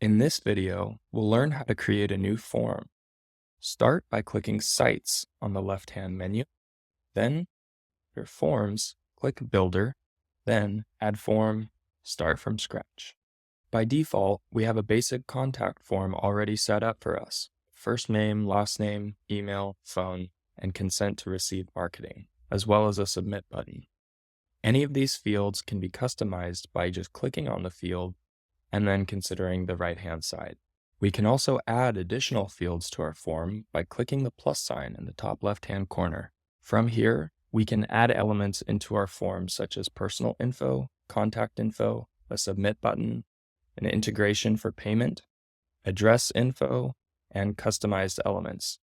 In this video, we'll learn how to create a new form. Start by clicking Sites on the left-hand menu. Then, your Forms, click Builder. Then, Add Form, Start from scratch. By default, we have a basic contact form already set up for us. First name, last name, email, phone, and consent to receive marketing, as well as a Submit button. Any of these fields can be customized by just clicking on the field and then considering the right-hand side. We can also add additional fields to our form by clicking the plus sign in the top left-hand corner. From here, we can add elements into our form such as personal info, contact info, a submit button, an integration for payment, address info, and customized elements.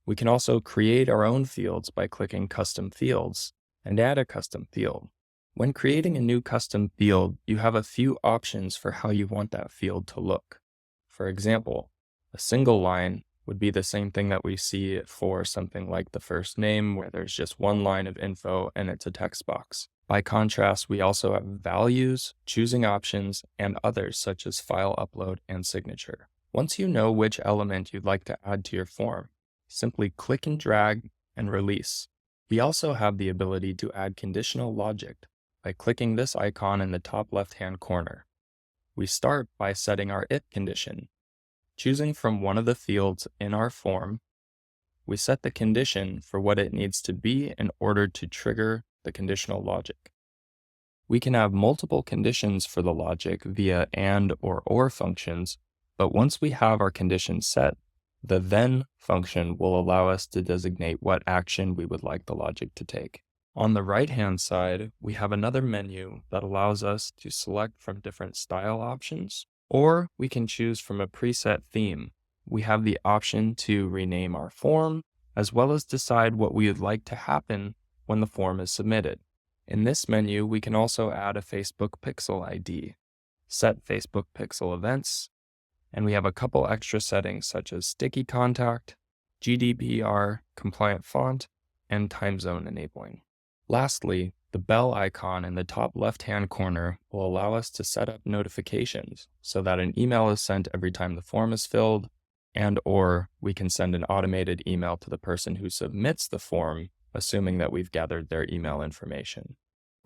We can also create our own fields by clicking Custom Fields and add a custom field. When creating a new custom field, you have a few options for how you want that field to look. For example, a single line would be the same thing that we see for something like the first name, where there's just one line of info and it's a text box. By contrast, we also have values, choosing options, and others such as file upload and signature. Once you know which element you'd like to add to your form, simply click and drag and release. We also have the ability to add conditional logic by clicking this icon in the top left-hand corner. We start by setting our if condition. Choosing from one of the fields in our form, we set the condition for what it needs to be in order to trigger the conditional logic. We can have multiple conditions for the logic via and or functions, but once we have our condition set, the then function will allow us to designate what action we would like the logic to take. On the right-hand side, we have another menu that allows us to select from different style options, or we can choose from a preset theme. We have the option to rename our form, as well as decide what we would like to happen when the form is submitted. In this menu, we can also add a Facebook Pixel ID, set Facebook Pixel events, and we have a couple extra settings such as sticky contact, GDPR compliant font, and time zone enabling. Lastly, the bell icon in the top left-hand corner will allow us to set up notifications so that an email is sent every time the form is filled, and/or we can send an automated email to the person who submits the form, assuming that we've gathered their email information.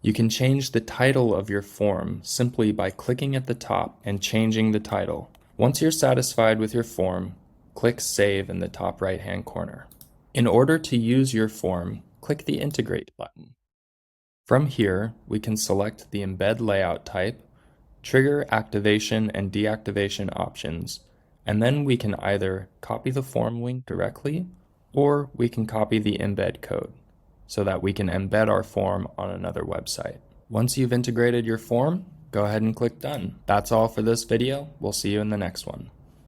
You can change the title of your form simply by clicking at the top and changing the title. Once you're satisfied with your form, click Save in the top right-hand corner. In order to use your form, click the Integrate button. From here, we can select the embed layout type, trigger activation and deactivation options, and then we can either copy the form link directly, or we can copy the embed code so that we can embed our form on another website. Once you've integrated your form, go ahead and click Done. That's all for this video. We'll see you in the next one.